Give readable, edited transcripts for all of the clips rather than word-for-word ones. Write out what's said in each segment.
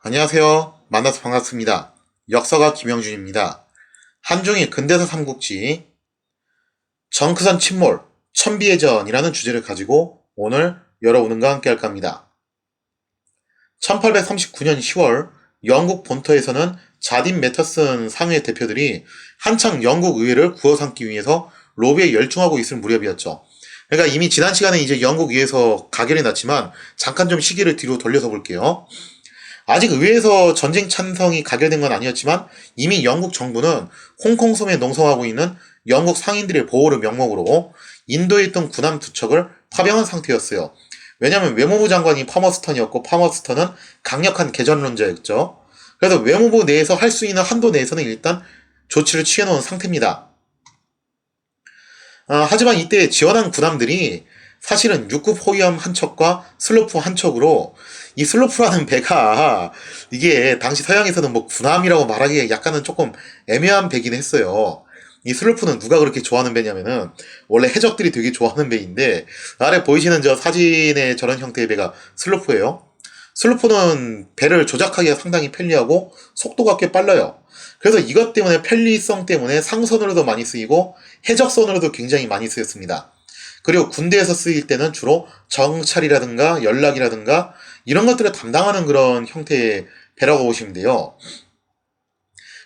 안녕하세요. 만나서 반갑습니다. 역사가 김영준입니다. 한중일 근대사 삼국지 정크선 침몰, 천비해전이라는 주제를 가지고 오늘 여러분과 함께 할까 합니다. 1839년 10월 영국 본토에서는 자딘 매터슨 상회 대표들이 한창 영국 의회를 구워삼기 위해서 로비에 열중하고 있을 무렵이었죠. 그러니까 이미 지난 시간에 이제 영국 의회에서 가결이 났지만 잠깐 좀 시기를 뒤로 돌려서 볼게요. 아직 의회에서 전쟁 찬성이 가결된 건 아니었지만 이미 영국 정부는 홍콩 섬에 농성하고 있는 영국 상인들의 보호를 명목으로 인도에 있던 군함 두 척을 파병한 상태였어요. 왜냐하면 외무부 장관이 파머스턴이었고 파머스턴은 강력한 개전론자였죠. 그래서 외무부 내에서 할 수 있는 한도 내에서는 일단 조치를 취해놓은 상태입니다. 하지만 이때 지원한 군함들이 사실은 6급 호위함 한 척과 슬로프 한 척으로 이 슬로프라는 배가 이게 당시 서양에서는 뭐 군함이라고 말하기에 약간은 조금 애매한 배긴 했어요. 이 슬로프는 누가 그렇게 좋아하는 배냐면은 원래 해적들이 되게 좋아하는 배인데 아래 보이시는 저 사진의 저런 형태의 배가 슬로프예요. 슬로프는 배를 조작하기가 상당히 편리하고 속도가 꽤 빨라요. 그래서 이것 때문에 편리성 때문에 상선으로도 많이 쓰이고 해적선으로도 굉장히 많이 쓰였습니다. 그리고 군대에서 쓰일 때는 주로 정찰이라든가 연락이라든가 이런 것들을 담당하는 그런 형태의 배라고 보시면 돼요.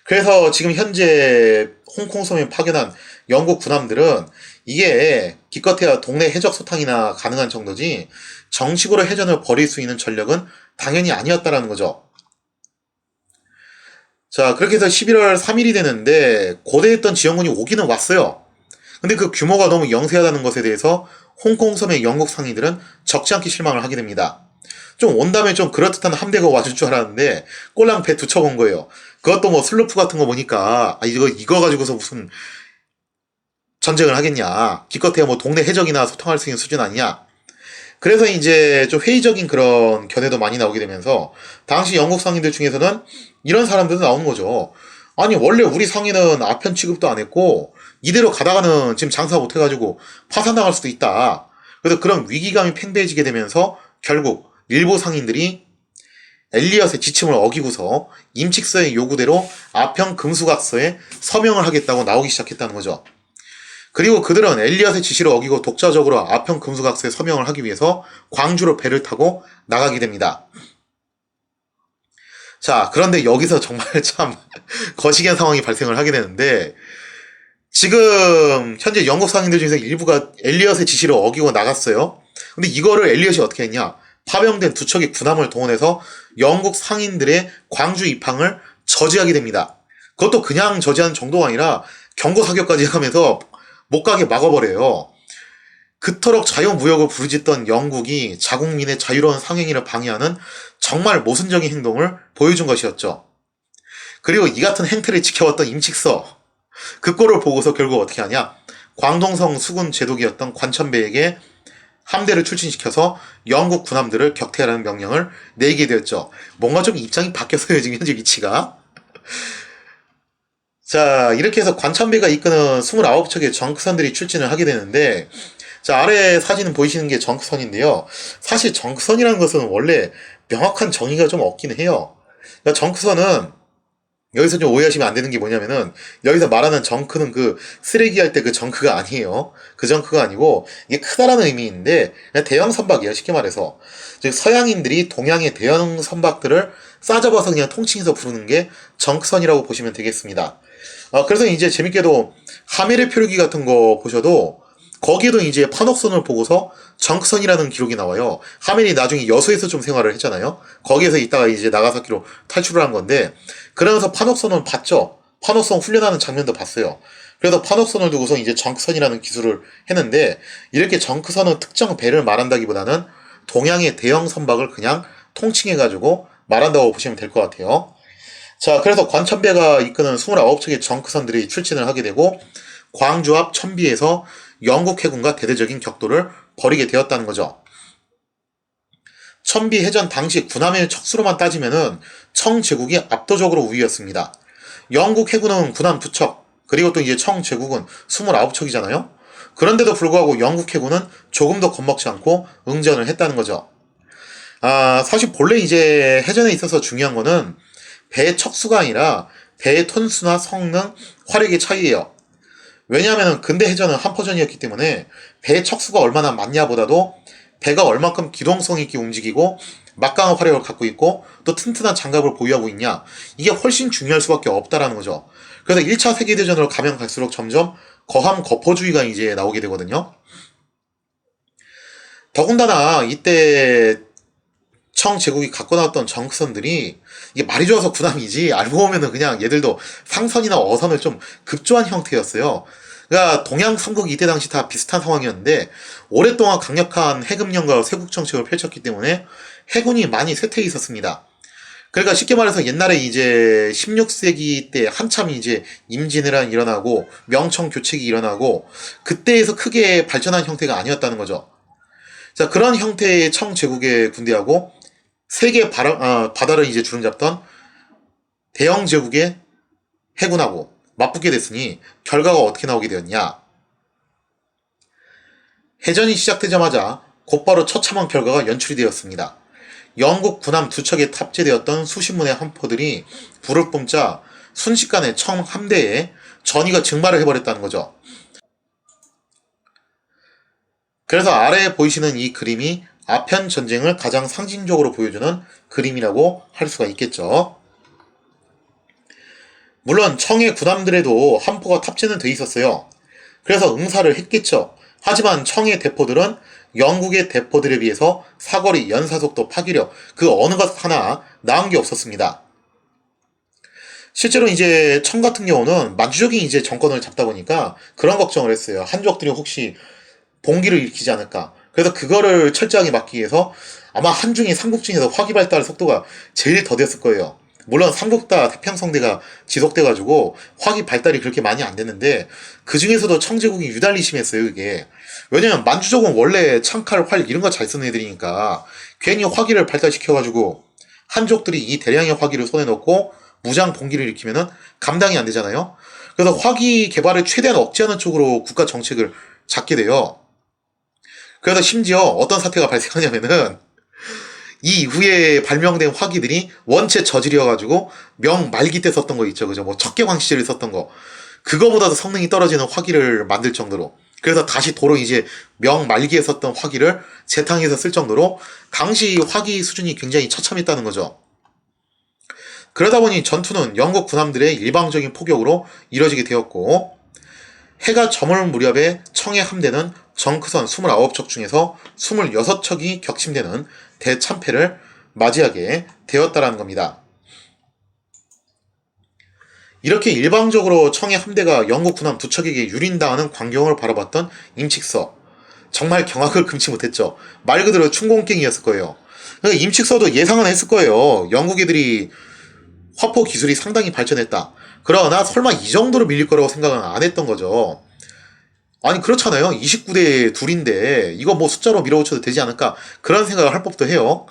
그래서 지금 현재 홍콩섬에 파견한 영국 군함들은 이게 기껏해야 동네 해적 소탕이나 가능한 정도지 정식으로 해전을 벌일 수 있는 전력은 당연히 아니었다라는 거죠. 자, 그렇게 해서 11월 3일이 되는데 고대했던 지원군이 오기는 왔어요. 근데 그 규모가 너무 영세하다는 것에 대해서 홍콩 섬의 영국 상인들은 적지 않게 실망을 하게 됩니다. 좀 온다면 좀 그럴듯한 함대가 와줄 줄 알았는데 꼴랑 배 두 척 온 거예요. 그것도 뭐 슬로프 같은 거 보니까 이거 가지고서 무슨 전쟁을 하겠냐. 기껏해야 뭐 동네 해적이나 소통할 수 있는 수준 아니냐. 그래서 이제 좀 회의적인 그런 견해도 많이 나오게 되면서 당시 영국 상인들 중에서는 이런 사람들도 나오는 거죠. 아니 원래 우리 상인은 아편 취급도 안 했고 이대로 가다가는 지금 장사 못해가지고 파산당할 수도 있다. 그래서 그런 위기감이 팽배해지게 되면서 결국 일부 상인들이 엘리엇의 지침을 어기고서 임칙서의 요구대로 아편 금수각서에 서명을 하겠다고 나오기 시작했다는 거죠. 그리고 그들은 엘리엇의 지시를 어기고 독자적으로 아편 금수각서에 서명을 하기 위해서 광주로 배를 타고 나가게 됩니다. 자, 그런데 여기서 정말 참 거시기한 상황이 발생을 하게 되는데 지금 현재 영국 상인들 중에서 일부가 엘리엇의 지시를 어기고 나갔어요. 근데 이거를 엘리엇이 어떻게 했냐? 파병된 두 척의 군함을 동원해서 영국 상인들의 광주 입항을 저지하게 됩니다. 그것도 그냥 저지하는 정도가 아니라 경고 사격까지 하면서 못 가게 막아버려요. 그토록 자유무역을 부르짖던 영국이 자국민의 자유로운 상행위를 방해하는 정말 모순적인 행동을 보여준 것이었죠. 그리고 이 같은 행태를 지켜왔던 임칙서, 그 꼴을 보고서 결국 어떻게 하냐? 광동성 수군 제독이었던 관천배에게 함대를 출신시켜서 영국 군함들을 격퇴하라는 명령을 내리게 되었죠. 뭔가 좀 입장이 바뀌었어요, 지금 현재 위치가. 자, 이렇게 해서 관천배가 이끄는 29척의 정크선들이 출진을 하게 되는데, 자, 아래 사진은 보이시는 게 정크선인데요. 사실 정크선이라는 것은 원래 명확한 정의가 좀 없긴 해요. 그러니까 정크선은 여기서 좀 오해하시면 안 되는 게 뭐냐면은 여기서 말하는 정크는 그 쓰레기 할 때 그 정크가 아니에요. 그 정크가 아니고 이게 크다라는 의미인데 그냥 대형 선박이에요. 쉽게 말해서 즉 서양인들이 동양의 대형 선박들을 싸잡아서 그냥 통칭해서 부르는 게 정크선이라고 보시면 되겠습니다. 그래서 이제 재밌게도 하멜의 표류기 같은 거 보셔도 거기에도 이제 판옥선을 보고서 정크선이라는 기록이 나와요. 하멜이 나중에 여수에서 좀 생활을 했잖아요. 거기에서 있다가 이제 나가사키로 탈출을 한 건데, 그러면서 판옥선을 봤죠. 판옥선 훈련하는 장면도 봤어요. 그래서 판옥선을 두고서 이제 정크선이라는 기술을 했는데, 이렇게 정크선은 특정 배를 말한다기보다는 동양의 대형 선박을 그냥 통칭해가지고 말한다고 보시면 될 것 같아요. 자, 그래서 관천배가 이끄는 29척의 정크선들이 출진을 하게 되고, 광주 앞 천비에서 영국 해군과 대대적인 격돌을 벌이게 되었다는 거죠. 천비 해전 당시 군함의 척수로만 따지면은 청 제국이 압도적으로 우위였습니다. 영국 해군은 군함 2척, 그리고 또 이제 청 제국은 29척이잖아요. 그런데도 불구하고 영국 해군은 조금도 겁먹지 않고 응전을 했다는 거죠. 사실 본래 이제 해전에 있어서 중요한 거는 배의 척수가 아니라 배의 톤수나 성능, 화력의 차이예요. 왜냐하면 근대 해전은 한포전이었기 때문에 배의 척수가 얼마나 많냐보다도 배가 얼만큼 기동성 있게 움직이고 막강한 화력을 갖고 있고 또 튼튼한 장갑을 보유하고 있냐, 이게 훨씬 중요할 수밖에 없다라는 거죠. 그래서 1차 세계대전으로 가면 갈수록 점점 거함 거포주의가 이제 나오게 되거든요. 더군다나 이때 청 제국이 갖고 나왔던 정크선들이 이게 말이 좋아서 군함이지 알고 보면은 그냥 얘들도 상선이나 어선을 좀 급조한 형태였어요. 그러니까 동양 삼국이 이때 당시 다 비슷한 상황이었는데 오랫동안 강력한 해금령과 세국 정책을 펼쳤기 때문에 해군이 많이 쇠퇴해 있었습니다. 그러니까 쉽게 말해서 옛날에 이제 16세기 때 한참 이제 임진왜란이 일어나고 명청 교책이 일어나고 그때에서 크게 발전한 형태가 아니었다는 거죠. 자, 그런 형태의 청 제국의 군대하고 세계 바다를 이제 주름잡던 대영 제국의 해군하고 맞붙게 됐으니 결과가 어떻게 나오게 되었냐. 해전이 시작되자마자 곧바로 처참한 결과가 연출이 되었습니다. 영국 군함 두 척에 탑재되었던 수십 문의 함포들이 불을 뿜자 순식간에 청 함대에 전의가 증발을 해버렸다는 거죠. 그래서 아래에 보이시는 이 그림이 아편 전쟁을 가장 상징적으로 보여주는 그림이라고 할 수가 있겠죠. 물론 청의 군함들에도 함포가 탑재는 돼 있었어요. 그래서 응사를 했겠죠. 하지만 청의 대포들은 영국의 대포들에 비해서 사거리, 연사속도, 파괴력 그 어느 것 하나 나은 게 없었습니다. 실제로 이제 청 같은 경우는 만주적인 이제 정권을 잡다 보니까 그런 걱정을 했어요. 한족들이 혹시 봉기를 일으키지 않을까. 그래서 그거를 철저하게 막기 위해서 아마 한중이 삼국 중에서 화기 발달 속도가 제일 더뎠을 거예요. 물론 삼국 다 태평성대가 지속돼가지고 화기 발달이 그렇게 많이 안 됐는데 그 중에서도 청제국이 유달리 심했어요. 이게 왜냐면 만주족은 원래 창칼, 활 이런 거 잘 쓰는 애들이니까 괜히 화기를 발달시켜가지고 한족들이 이 대량의 화기를 손에 넣고 무장 봉기를 일으키면은 감당이 안 되잖아요. 그래서 화기 개발을 최대한 억제하는 쪽으로 국가 정책을 잡게 돼요. 그래서 심지어 어떤 사태가 발생하냐면은 이 이후에 발명된 화기들이 원체 저질이어가지고 명 말기 때 썼던 거 있죠, 그죠? 뭐 척개광 시절에 썼던 거 그거보다도 성능이 떨어지는 화기를 만들 정도로, 그래서 다시 도로 이제 명 말기에 썼던 화기를 재탕해서 쓸 정도로 당시 화기 수준이 굉장히 처참했다는 거죠. 그러다 보니 전투는 영국 군함들의 일방적인 포격으로 이뤄지게 되었고 해가 저물 무렵에 청의 함대는 정크선 29척 중에서 26척이 격침되는 대참패를 맞이하게 되었다라는 겁니다. 이렇게 일방적으로 청의 함대가 영국 군함 두 척에게 유린당하는 광경을 바라봤던 임칙서, 정말 경악을 금치 못했죠. 말 그대로 춘공깽이였을 거예요. 임칙서도 예상은 했을 거예요. 영국 애들이 화포 기술이 상당히 발전했다. 그러나 설마 이 정도로 밀릴 거라고 생각은 안 했던 거죠. 아니 그렇잖아요. 29대 둘인데 이거 뭐 숫자로 밀어붙여도 되지 않을까, 그런 생각을 할 법도 해요.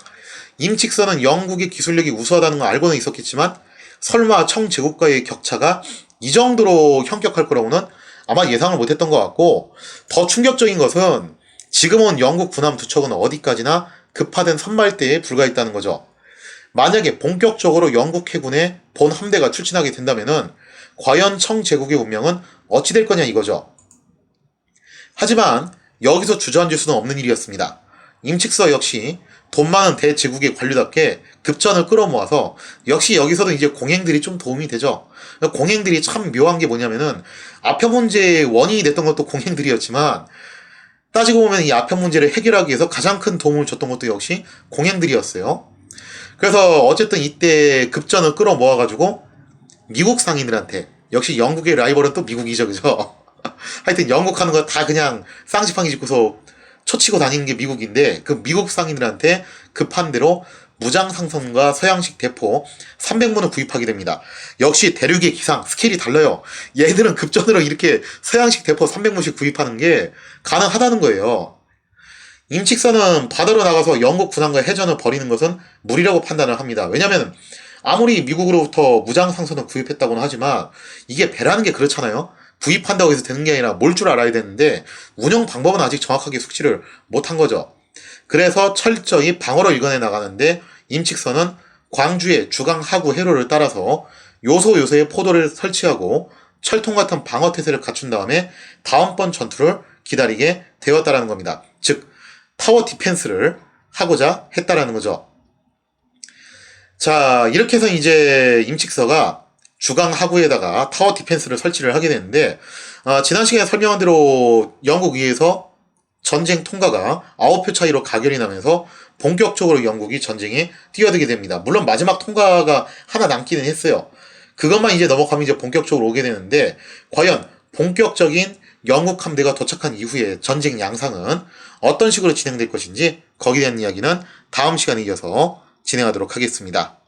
임칙서는 영국의 기술력이 우수하다는 걸 알고는 있었겠지만 설마 청제국과의 격차가 이 정도로 현격할 거라고는 아마 예상을 못했던 것 같고, 더 충격적인 것은 지금은 영국 군함 두 척은 어디까지나 급파된 선발대에 불과했다는 거죠. 만약에 본격적으로 영국 해군의 본 함대가 출진하게 된다면은 과연 청제국의 운명은 어찌 될 거냐 이거죠. 하지만 여기서 주저앉을 수는 없는 일이었습니다. 임칙서 역시 돈 많은 대제국의 관료답게 급전을 끌어모아서 역시 여기서도 이제 공행들이 좀 도움이 되죠. 공행들이 참 묘한 게 뭐냐면은 아편 문제의 원인이 됐던 것도 공행들이었지만 따지고 보면 이 아편 문제를 해결하기 위해서 가장 큰 도움을 줬던 것도 역시 공행들이었어요. 그래서 어쨌든 이때 급전을 끌어모아가지고 미국 상인들한테, 역시 영국의 라이벌은 또 미국이죠, 그죠? 하여튼 영국 하는 거 다 그냥 쌍지팡이 짚고서 초치고 다니는 게 미국인데 그 미국 상인들한테 급한 대로 무장상선과 서양식 대포 300문을 구입하게 됩니다. 역시 대륙의 기상 스케일이 달라요. 얘들은 급전으로 이렇게 서양식 대포 300문씩 구입하는 게 가능하다는 거예요. 임칙서는 바다로 나가서 영국 군함과 해전을 벌이는 것은 무리라고 판단을 합니다. 왜냐면 아무리 미국으로부터 무장상선을 구입했다고는 하지만 이게 배라는 게 그렇잖아요. 구입한다고 해서 되는 게 아니라 뭘 줄 알아야 되는데 운영 방법은 아직 정확하게 숙지를 못한 거죠. 그래서 철저히 방어로 일궈내 나가는데 임칙선은 광주의 주강 하구 해로를 따라서 요소에 포도를 설치하고 철통 같은 방어 태세를 갖춘 다음에 다음번 전투를 기다리게 되었다라는 겁니다. 즉 타워 디펜스를 하고자 했다라는 거죠. 자, 이렇게 해서 이제 임칙서가 주강 하구에다가 타워 디펜스를 설치를 하게 되는데 지난 시간에 설명한 대로 영국 위에서 전쟁 통과가 9표 차이로 가결이 나면서 본격적으로 영국이 전쟁에 뛰어들게 됩니다. 물론 마지막 통과가 하나 남기는 했어요. 그것만 이제 넘어가면 이제 본격적으로 오게 되는데 과연 본격적인 영국 함대가 도착한 이후의 전쟁 양상은 어떤 식으로 진행될 것인지 거기에 대한 이야기는 다음 시간에 이어서 진행하도록 하겠습니다.